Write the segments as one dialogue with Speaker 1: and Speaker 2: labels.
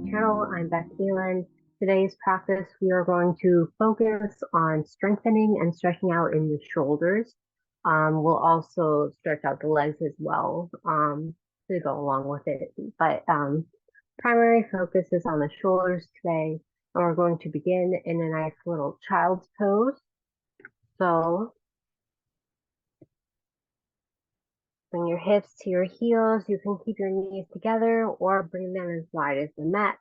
Speaker 1: my channel. I'm Beth Keelan. Today's practice, we are going to focus on strengthening and stretching out in the shoulders. We'll also stretch out the legs as well to go along with it. But primary focus is on the shoulders today. And we're going to begin in a nice little child's pose. So bring your hips to your heels. You can keep your knees together or bring them as wide as the mat.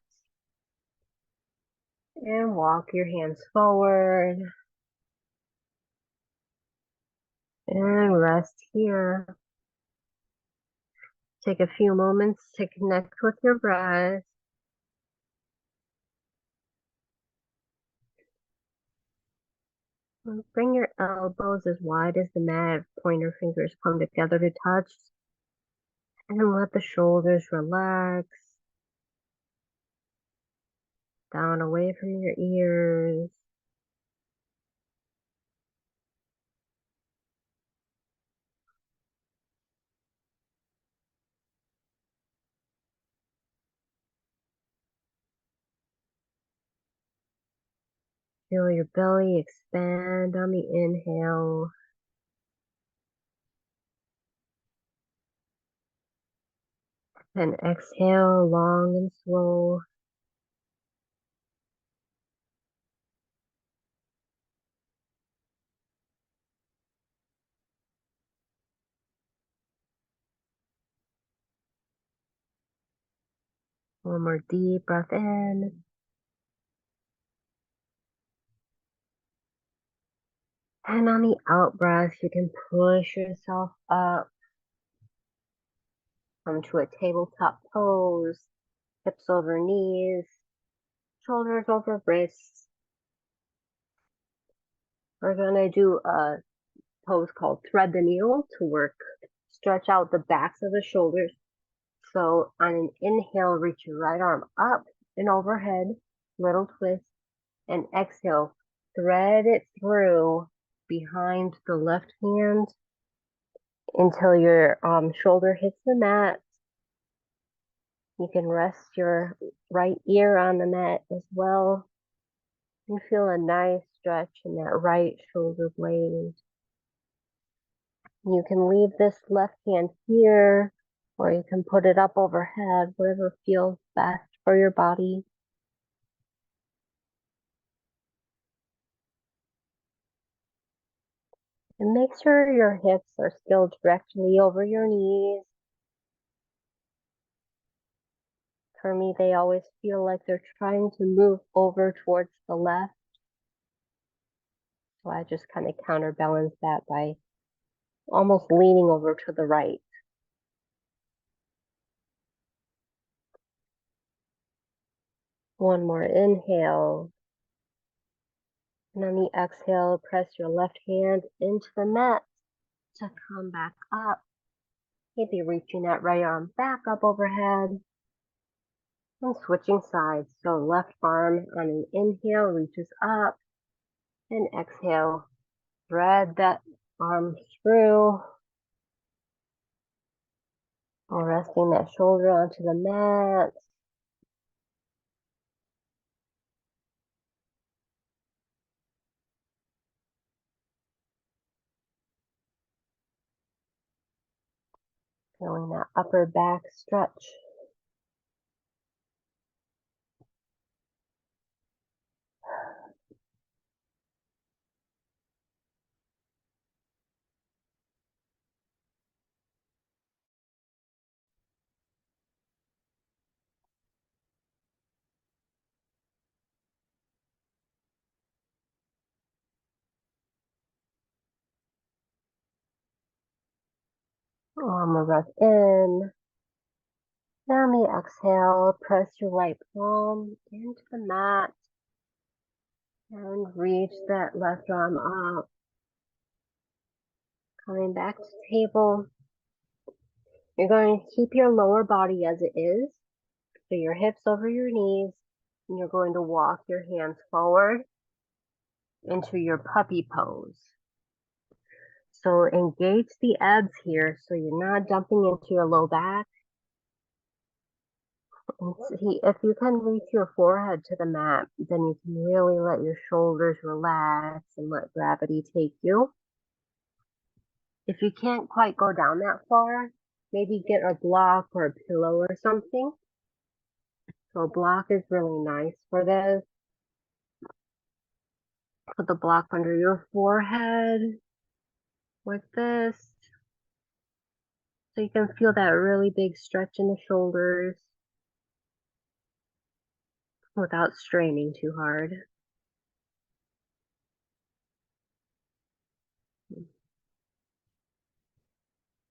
Speaker 1: And walk your hands forward. And rest here. Take a few moments to connect with your breath. Bring your elbows as wide as the mat. Pointer fingers come together to touch. And let the shoulders relax. Down away from your ears. Feel your belly expand on the inhale. And exhale long and slow. One more deep breath in. And on the out breath, you can push yourself up. Come to a tabletop pose. Hips over knees. Shoulders over wrists. We're going to do a pose called thread the needle to stretch out the backs of the shoulders. So on an inhale, reach your right arm up and overhead, little twist, and exhale, thread it through behind the left hand until your shoulder hits the mat. You can rest your right ear on the mat as well and feel a nice stretch in that right shoulder blade. You can leave this left hand here, or you can put it up overhead, whatever feels best for your body. And make sure your hips are still directly over your knees. For me, they always feel like they're trying to move over towards the left. So I just kind of counterbalance that by almost leaning over to the right. One more inhale. And on the exhale, press your left hand into the mat to come back up. Maybe reaching that right arm back up overhead. And switching sides. So left arm on an inhale reaches up. And exhale, thread that arm through. Resting that shoulder onto the mat. Feeling that upper back stretch. One more breath in. Now on the exhale, press your right palm into the mat and reach that left arm up. Coming back to table. You're going to keep your lower body as it is. So your hips over your knees. And you're going to walk your hands forward into your puppy pose. So engage the abs here so you're not dumping into your low back. And see, if you can reach your forehead to the mat, then you can really let your shoulders relax and let gravity take you. If you can't quite go down that far, maybe get a block or a pillow or something. So a block is really nice for this. Put the block under your forehead like this. So you can feel that really big stretch in the shoulders without straining too hard.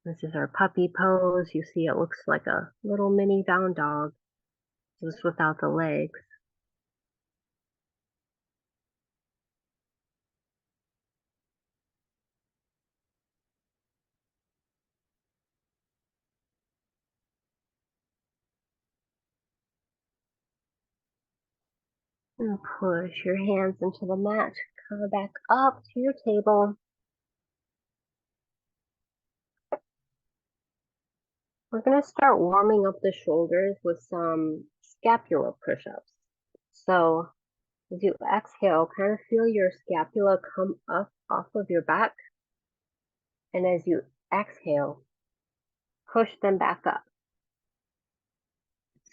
Speaker 1: This is our puppy pose. You see it looks like a little mini down dog, just without the legs. And push your hands into the mat. Come back up to your table. We're going to start warming up the shoulders with some scapula push-ups. So as you exhale, kind of feel your scapula come up off of your back. And as you exhale, push them back up.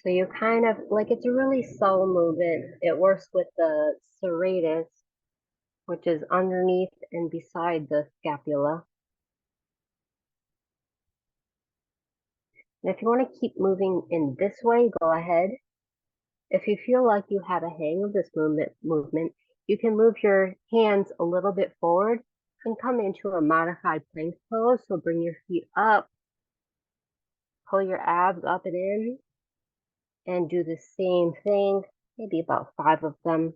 Speaker 1: So you kind of, like, it's a really subtle movement. It works with the serratus, which is underneath and beside the scapula. And if you want to keep moving in this way, go ahead. If you feel like you have a hang of this movement, you can move your hands a little bit forward and come into a modified plank pose. So bring your feet up, pull your abs up and in, and do the same thing, maybe about 5 of them.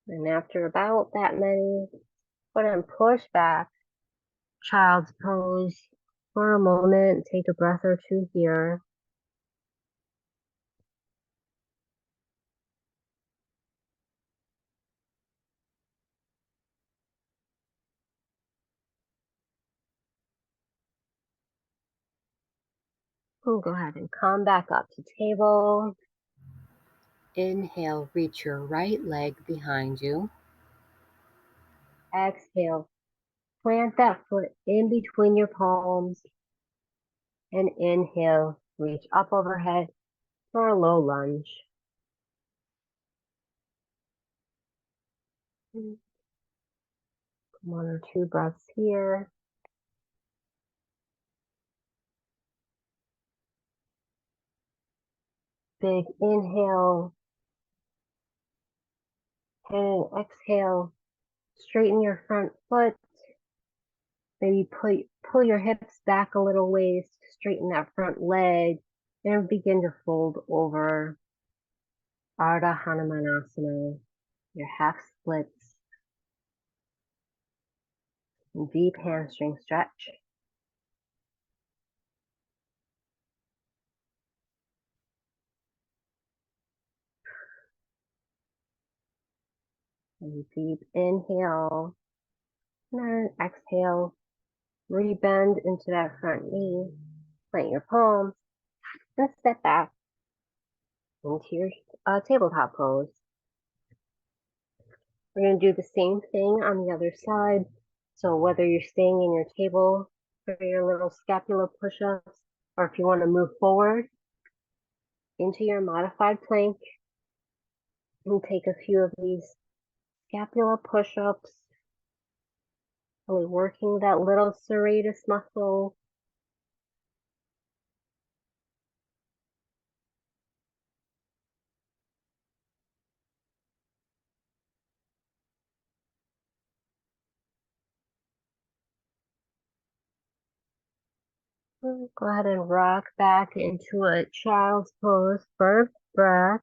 Speaker 1: And after about that many, go ahead and push back, child's pose for a moment. Take a breath or two here. And go ahead and come back up to table. Inhale, reach your right leg behind you. Exhale, plant that foot in between your palms. And inhale, reach up overhead for a low lunge. 1 or 2 breaths here. Big inhale. And exhale, straighten your front foot. Maybe pull your hips back a little ways to straighten that front leg. And begin to fold over Ardha Hanumanasana, your half splits. Deep hamstring stretch. And deep inhale. And then exhale. Rebend into that front knee. Plant your palms. And step back into your tabletop pose. We're going to do the same thing on the other side. So whether you're staying in your table for your little scapula push-ups, or if you want to move forward into your modified plank and take a few of these scapula push-ups, really working that little serratus muscle. Go ahead and rock back into a child's pose. First breath.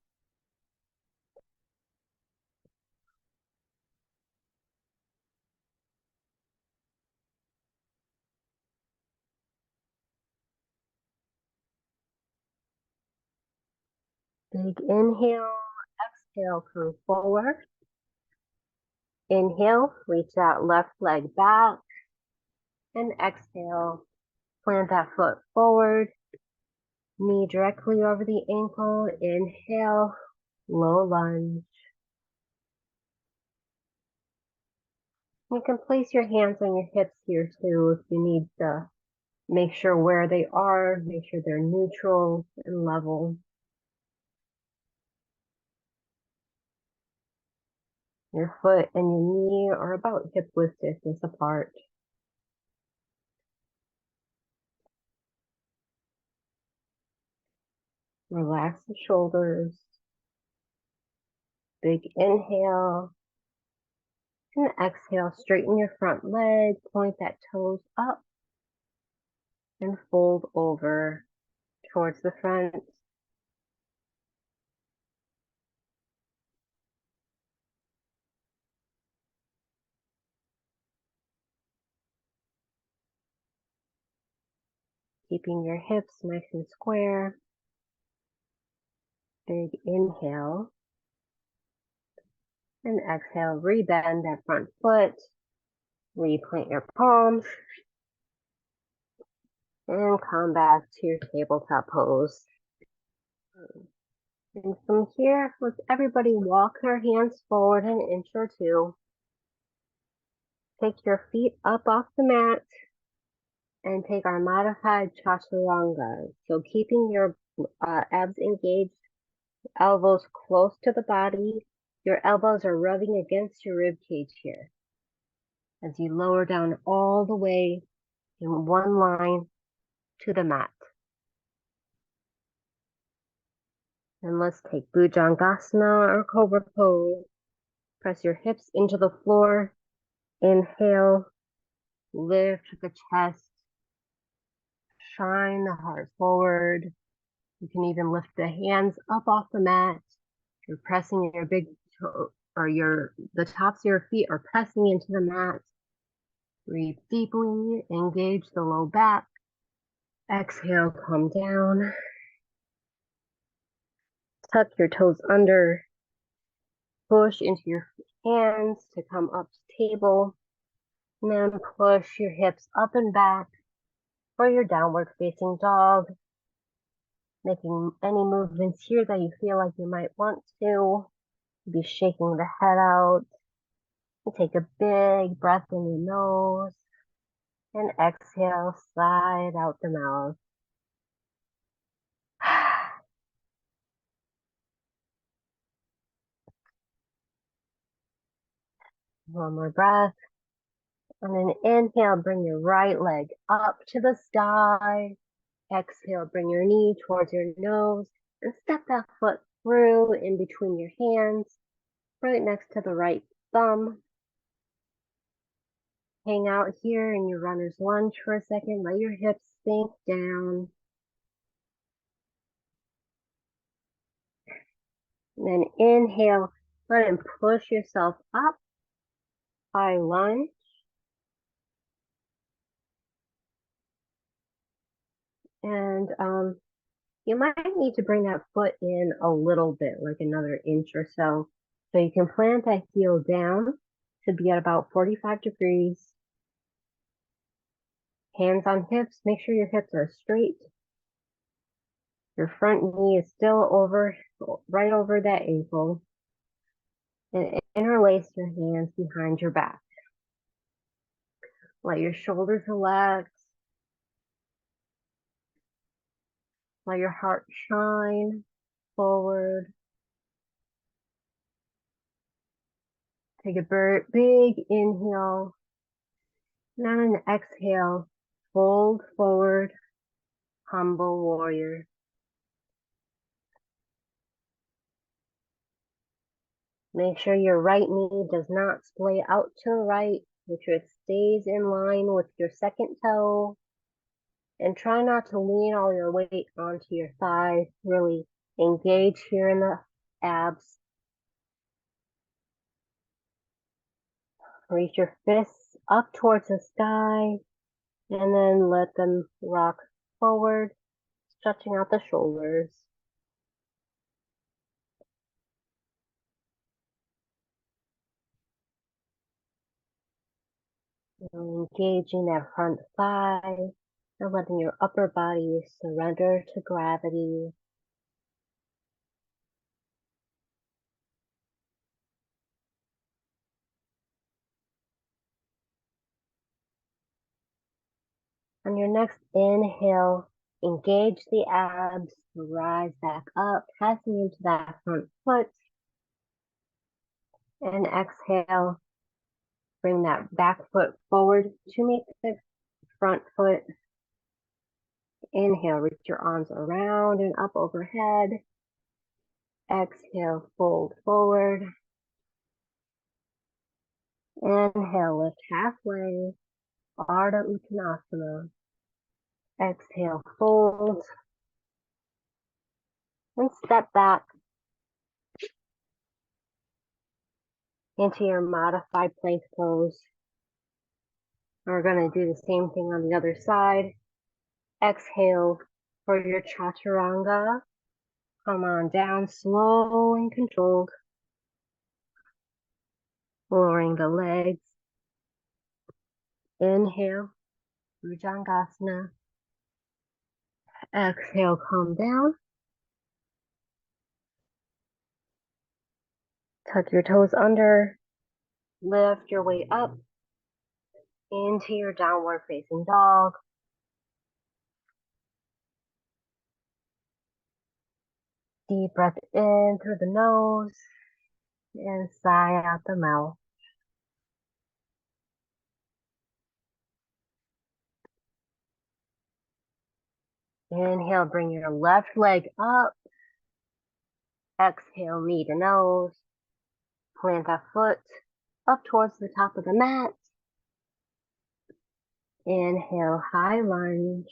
Speaker 1: Big inhale, exhale, come forward. Inhale, reach that left leg back. And exhale, plant that foot forward. Knee directly over the ankle. Inhale, low lunge. You can place your hands on your hips here too if you need to make sure where they are, make sure they're neutral and level. Your foot and your knee are about hip width distance apart. Relax the shoulders. Big inhale. And exhale, straighten your front leg, point that toes up, and fold over towards the front. Keeping your hips nice and square. Big inhale. And exhale, rebend that front foot. Replant your palms. And come back to your tabletop pose. And from here, let's everybody walk their hands forward an inch or two. Take your feet up off the mat and take our modified chaturanga. So keeping your abs engaged, elbows close to the body. Your elbows are rubbing against your rib cage here. As you lower down all the way in one line to the mat. And let's take Bhujangasana or Cobra Pose. Press your hips into the floor. Inhale, lift the chest, shine the heart forward. You can even lift the hands up off the mat. You're pressing your big toe, or the tops of your feet are pressing into the mat. Breathe deeply, engage the low back. Exhale, come down. Tuck your toes under. Push into your hands to come up to table. And then push your hips up and back for your downward facing dog. Making any movements here that you feel like you might want to. Be shaking the head out. And take a big breath in your nose. And exhale, slide out the mouth. One more breath. And then inhale, bring your right leg up to the sky. Exhale, bring your knee towards your nose and step that foot through in between your hands, right next to the right thumb. Hang out here in your runner's lunge for a second. Let your hips sink down. And then inhale, go ahead and push yourself up. High lunge. And you might need to bring that foot in a little bit, like another inch or so. So you can plant that heel down to be at about 45 degrees. Hands on hips, make sure your hips are straight. Your front knee is still right over that ankle. And interlace your hands behind your back. Let your shoulders relax. Let your heart shine forward. Take a big inhale. And on an exhale, fold forward, humble warrior. Make sure your right knee does not splay out to the right, make sure it stays in line with your second toe. And try not to lean all your weight onto your thighs. Really engage here in the abs. Reach your fists up towards the sky and then let them rock forward, stretching out the shoulders. Engaging that front thigh and letting your upper body surrender to gravity. On your next inhale, engage the abs, rise back up, pressing into that front foot. And exhale, bring that back foot forward to meet the front foot. Inhale, reach your arms around and up overhead. Exhale, fold forward. Inhale, lift halfway, Ardha Uttanasana. Exhale, fold, and step back into your modified plank pose. We're going to do the same thing on the other side. Exhale for your chaturanga. Come on down, slow and controlled. Lowering the legs. Inhale, Bhujangasana. Exhale, come down. Tuck your toes under. Lift your way up into your downward facing dog. Deep breath in through the nose and sigh out the mouth. Inhale, bring your left leg up. Exhale, knee to nose. Plant that foot up towards the top of the mat. Inhale, high lunge.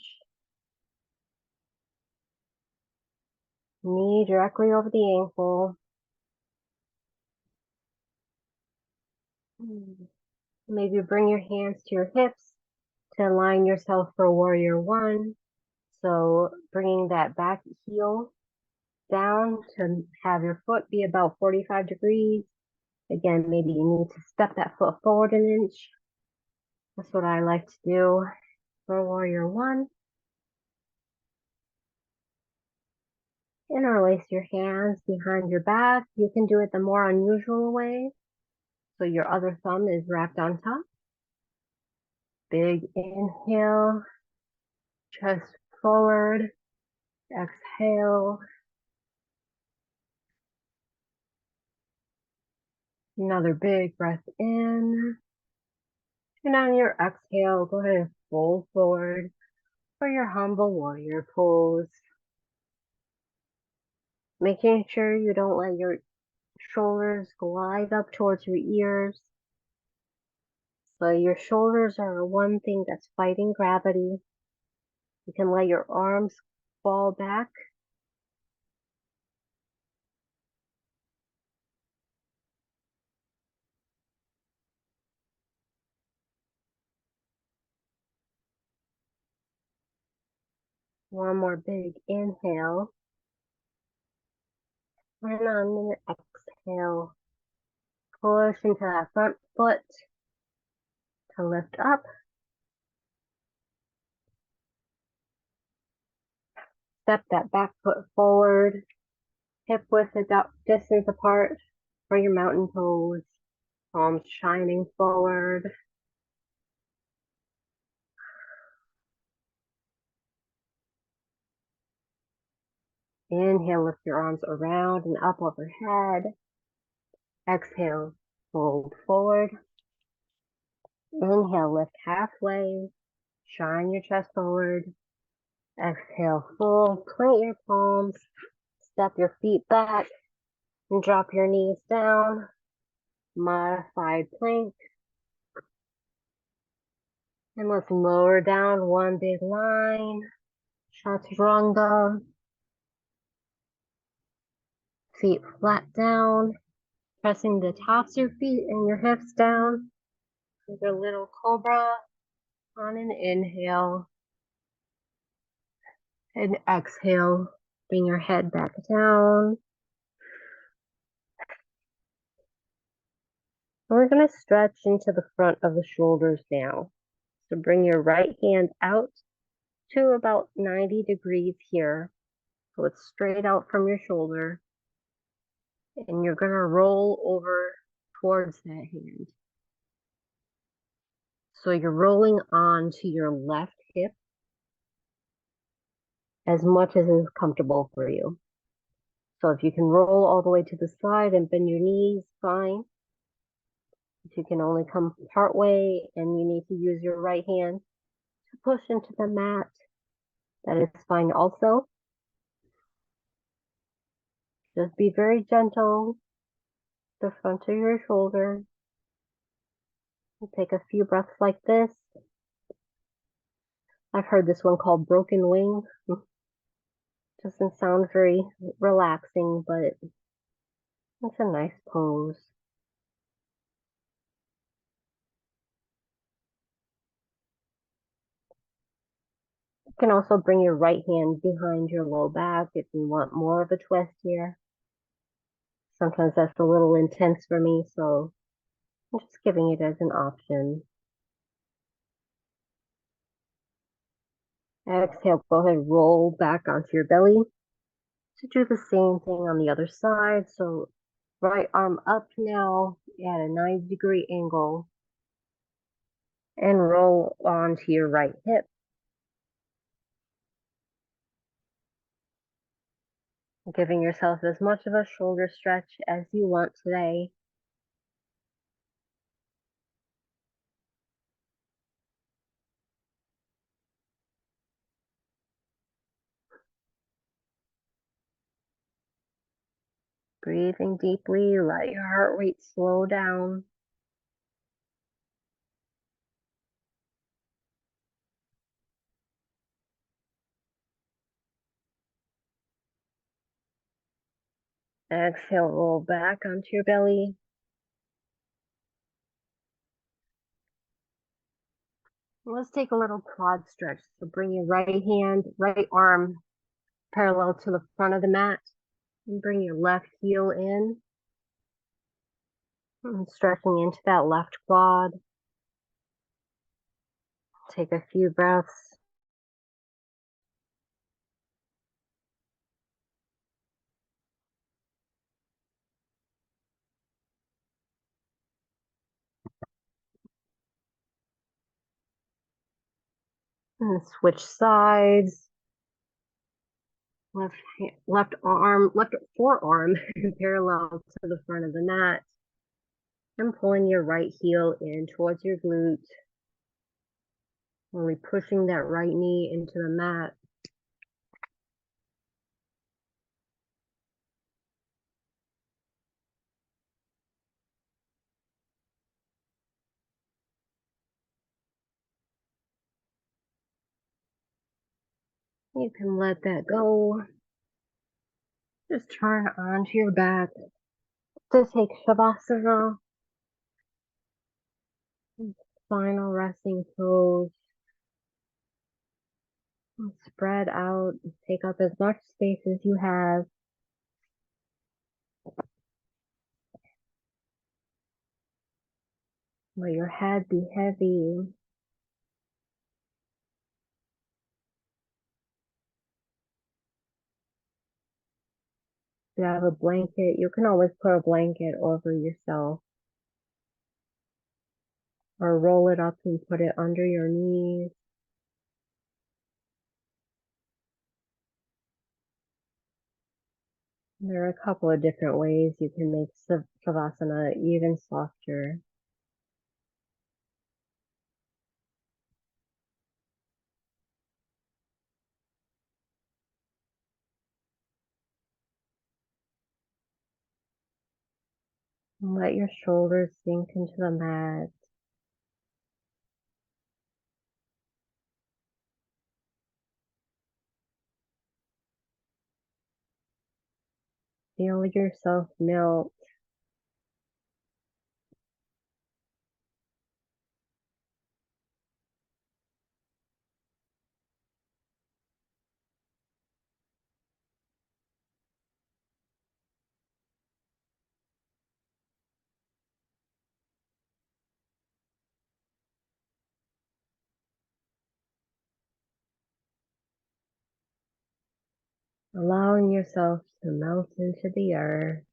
Speaker 1: Knee directly over the ankle. Maybe bring your hands to your hips to align yourself for warrior one. So bringing that back heel down to have your foot be about 45 degrees. Again, maybe you need to step that foot forward an inch. That's what I like to do for warrior one. Interlace your hands behind your back. You can do it the more unusual way. So your other thumb is wrapped on top. Big inhale, chest forward. Exhale. Another big breath in. And on your exhale, go ahead and fold forward for your humble warrior pose. Making sure you don't let your shoulders glide up towards your ears. So your shoulders are one thing that's fighting gravity. You can let your arms fall back. One more big inhale. And on an exhale, push into that front foot to lift up. Step that back foot forward, hip width distance apart for your mountain pose. Palms shining forward. Inhale, lift your arms around and up overhead. Exhale, fold forward. Inhale, lift halfway. Shine your chest forward. Exhale, fold. Plant your palms. Step your feet back and drop your knees down. Modified plank. And let's lower down one big line. Chaturanga. Feet flat down. Pressing the tops of your feet and your hips down. With a little cobra on an inhale. And exhale. Bring your head back down. We're going to stretch into the front of the shoulders now. So bring your right hand out to about 90 degrees here. So it's straight out from your shoulder. And you're going to roll over towards that hand. So you're rolling onto your left hip as much as is comfortable for you. So if you can roll all the way to the side and bend your knees, fine. If you can only come part way and you need to use your right hand to push into the mat, that is fine also. Just be very gentle, the front of your shoulder. Take a few breaths like this. I've heard this one called broken wing. Doesn't sound very relaxing, but it's a nice pose. You can also bring your right hand behind your low back if you want more of a twist here. Sometimes that's a little intense for me, so I'm just giving it as an option. Exhale, go ahead, roll back onto your belly. To do the same thing on the other side. So right arm up now at a 90-degree angle and roll onto your right hip. Giving yourself as much of a shoulder stretch as you want today. Breathing deeply, let your heart rate slow down. Exhale, roll back onto your belly. Let's take a little quad stretch. So bring your right arm parallel to the front of the mat and bring your left heel in and stretching into that left quad. Take a few breaths. And switch sides. Left forearm parallel to the front of the mat. And pulling your right heel in towards your glute. Really pushing that right knee into the mat. You can let that go. Just turn onto your back to take Shavasana. Final resting pose. Spread out. Take up as much space as you have. Let your head be heavy. If you have a blanket, you can always put a blanket over yourself or roll it up and put it under your knees. There are a couple of different ways you can make Savasana even softer. Let your shoulders sink into the mat. Feel yourself melt. allowing yourself to melt into the earth.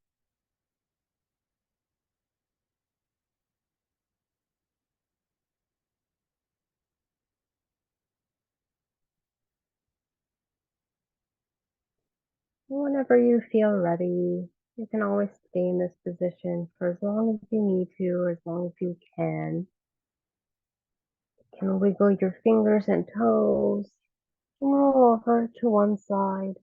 Speaker 1: Whenever you feel ready, you can always stay in this position for as long as you need to, or as long as you can. You can wiggle your fingers and toes, and roll over to one side,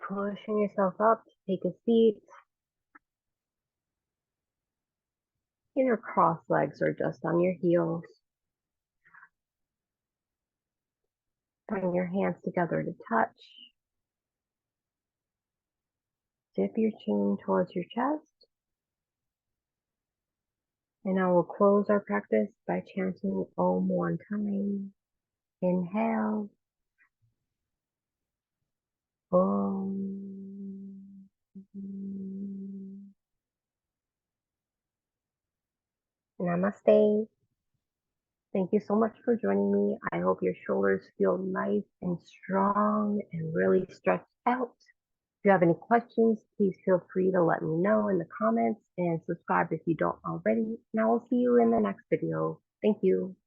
Speaker 1: pushing yourself up to take a seat. Either cross legs or just on your heels. Bring your hands together to touch. Dip your chin towards your chest. And I will close our practice by chanting Om one time. Inhale. Om. Namaste. Thank you so much for joining me. I hope your shoulders feel nice and strong and really stretched out. If you have any questions, please feel free to let me know in the comments and subscribe if you don't already. And I will see you in the next video. Thank you.